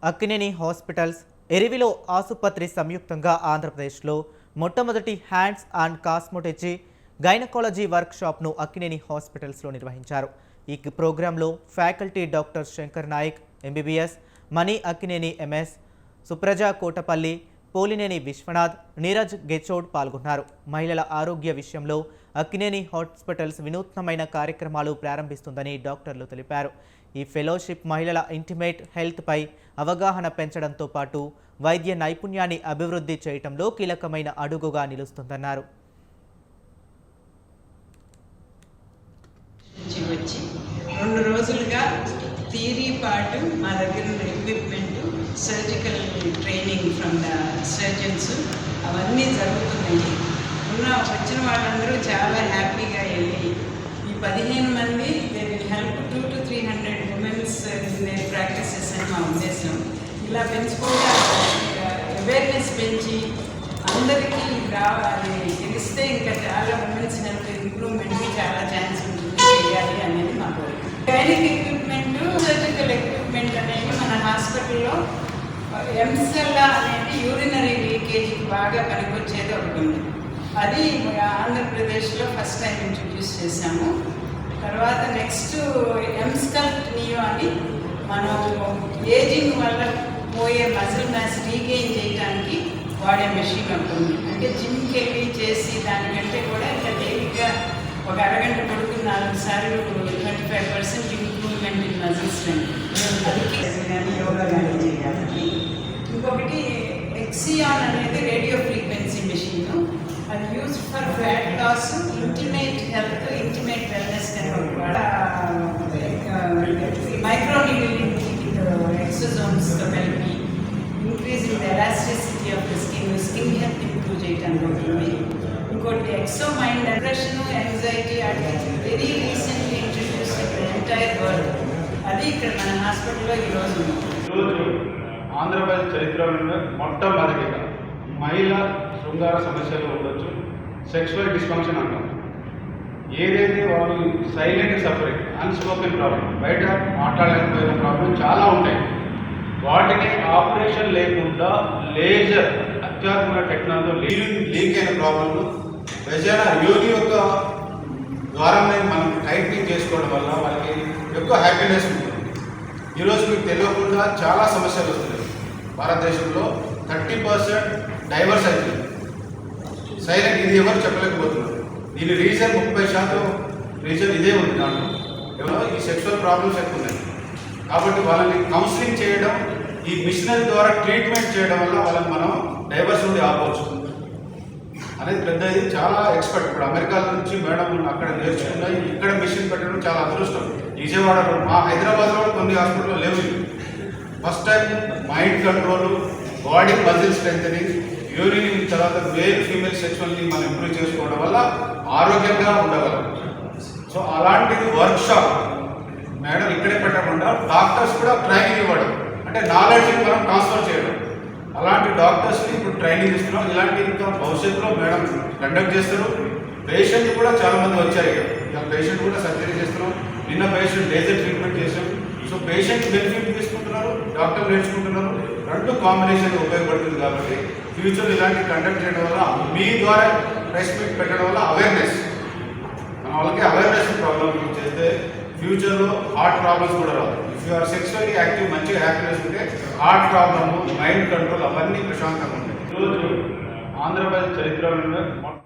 Akkineni hospitals, ఎరివిలో ఆసుపత్రి సంయుక్తంగా ఆంధ్రప్రదేశ్లో మొట్టమొదటి హ్యాండ్స్ అండ్ కాస్మెటాలజీ గైనకాలజీ వర్క్షాప్ను అక్కినేని హాస్పిటల్స్లో నిర్వహించారు. ఈ ప్రోగ్రాంలో faculty doctor Shankar Naik MBBS, Mani Akkineni MS, Supraja Kotapalli, Polineni Viswanath, Neeraj Gechod పాల్గొన్నారు. మహిళల ఆరోగ్య విషయంలో అక్కినేని హాస్పిటల్స్ వినూత్నమైన కార్యక్రమాలు ప్రారంభిస్తుందని డాక్టర్లు తెలిపారు. ఈ ఫెలోషిప్ మహిళల ఇంటిమేట్ హెల్త్పై అవగాహన పెంచడంతో పాటు వైద్య నైపుణ్యాన్ని అభివృద్ధి చేయడంలో కీలకమైన అడుగుగా నిలుస్తుందన్నారు. రెండు రోజులుగా థియరీ పార్ట్ మా దగ్గర ఉన్న equipment, surgical training from the surgeons అవన్నీ జరుగుతున్నాయి. వచ్చిన వాళ్ళందరూ చాలా హ్యాపీగా వెళ్ళి ఈ 15 మంది they will help 200 to 300 women's in practices అని మా ఉద్దేశం. ఇలా పెంచుకుంటే అవేర్నెస్ పెంచి అందరికీ రావాలి, తెలిస్తే ఇంకా చాలా ఉమెన్స్ హెల్త్ ఇంప్రూవ్మెంట్కి చాలా ఛాన్స్ ఉంటుంది చేయాలి అనేది మా కోరిక. గైనిక్ ఎక్విప్మెంట్, సర్జికల్ ఎక్విప్మెంట్ అనేది మన హాస్పిటల్లో ఎంసెల్లా అనేది యూరినరీ లీకేజీకి బాగా పనికొచ్చేది ఒకటి ఉంది. అది ఆంధ్రప్రదేశ్లో ఫస్ట్ టైం ఇంట్రడ్యూస్ చేశాము. తర్వాత నెక్స్ట్ ఎంస్కల్ప్ట్ నియో అని మనం ఏజింగ్ వల్ల పోయే మజిల్ మాస్ రీగెయిన్ చేయడానికి వాడే మెషిన్ ఉంటుంది. అంటే జిమ్కి వెళ్ళి చేసి దానికంటే కూడా ఇంకా తేలిగ్గా ఒక అరగంట పడుకుని 4 సార్లు 25% ఇంప్రూవ్మెంట్ ఇన్ మజిల్ స్ట్రెంగ్త్. కానీ యోగా కానీ చేయాలి. ఇంకొకటి ఎక్సియాన్ అనేది రేడియో ఫ్రీక్వెన్సీ మెషిన్. అది use for fat loss, intimate health, intimate wellness micro needling ఎక్సోజోమ్స్తో కలిపి increasing the elasticity of the skin health improve చేయడానికి ఉంటుంది. ఇంకోటి Exomind, depression, anxiety very recently introduce entire world. అది ఇక్కడ మన హాస్పిటల్లో ఈరోజు ఆంధ్రప్రదేశ్ చరిత్రలో మొట్టమొదటిగా మహిళా శృంగార సమస్యలు ఉండొచ్చు, సెక్సువల్ డిస్ఫంక్షన్ అంటాం. ఏదైతే వాళ్ళు సైలెంట్ సఫరింగ్, అన్స్పోకెన్ ప్రాబ్లం, బయట మాట్లాడలేకపోయిన ప్రాబ్లం చాలా ఉంటాయి. వాటిని ఆపరేషన్ లేకుండా లేజర్ అత్యాధునిక టెక్నాలజీ లీక్ అయిన ప్రాబ్లము వెజైనా యోని యొక్క ద్వారానే మనం టైట్నింగ్ చేసుకోవడం వల్ల వాళ్ళకి ఎక్కువ హ్యాపీనెస్ ఉంటుంది. ఈరోజు మీకు తెలియకుండా చాలా సమస్యలు వస్తున్నాయి. భారతదేశంలో 30% డైవర్స్ అవుతుంది. సైలెంట్, ఇది ఎవరు చెప్పలేకపోతున్నారు. దీని రీజన్ 30% రీజన్ ఇదే ఉంది. దాంట్లో ఈ సెక్షువల్ ప్రాబ్లమ్స్ ఎక్కువ ఉన్నాయి. కాబట్టి వాళ్ళని కౌన్సిలింగ్ చేయడం, ఈ మిషనరీ ద్వారా ట్రీట్మెంట్ చేయడం వల్ల వాళ్ళని మనం డైవర్స్ నుండి ఆపవచ్చు అనేది పెద్దది. చాలా ఎక్స్పర్ట్. ఇప్పుడు అమెరికా నుంచి మేడం అక్కడ నేర్చుకున్నాయి, ఇక్కడ మిషన్ పెట్టడం చాలా అదృష్టం. విజయవాడలో, మా హైదరాబాద్లో కొన్ని హాస్పిటల్లో లేవు. First time mind control, body muscle strengthening, urine, తర్వాత మేల్ ఫీమేల్ సెక్షువల్ని మనం ఇంప్రూవ్ చేసుకోవడం వల్ల ఆరోగ్యంగా ఉండగలం. సో అలాంటిది వర్క్షాప్ మేడం ఇక్కడే పెట్టకుండా డాక్టర్స్ కూడా ట్రైనింగ్ ఇవ్వడం, అంటే నాలెడ్జ్ని మనం ట్రాన్స్ఫర్ చేయడం. అలాంటి డాక్టర్స్ని ఇప్పుడు ట్రైనింగ్ ఇస్తున్నాం. ఇలాంటి ఇంకా భవిష్యత్తులో మేడం కండక్ట్ చేస్తారు. పేషెంట్ కూడా చాలామంది వచ్చారు. ఇక పేషెంట్ కూడా సర్జరీ చేస్తున్నాం. నిన్న పేషెంట్ లేజర్ ట్రీట్మెంట్ చేసాం. సో పేషెంట్ బెనిఫిట్ తీసుకుంటున్నారు, డాక్టర్ నేర్చుకుంటున్నారు. రెండు కాంబినేషన్ ఉపయోగపడుతుంది. కాబట్టి ఫ్యూచర్లో ఇలాంటి కండక్ట్ చేయడం వల్ల, మీ ద్వారా ప్రెస్ మీట్ పెట్టడం వల్ల అవేర్నెస్, మన వాళ్ళకి అవేర్నెస్ ప్రాబ్లమ్ చేస్తే ఫ్యూచర్లో హార్ట్ ప్రాబ్లమ్స్ కూడా రావు. If you are sexually active, మంచిగా హ్యాపీనెస్ ఉంటే హార్ట్ ప్రాబ్లము, మైండ్ కంట్రోల్ అవన్నీ ప్రశాంతంగా ఉంటాయి. ఈరోజు ఆంధ్రప్రదేశ్ చరిత్రలో మొట్ట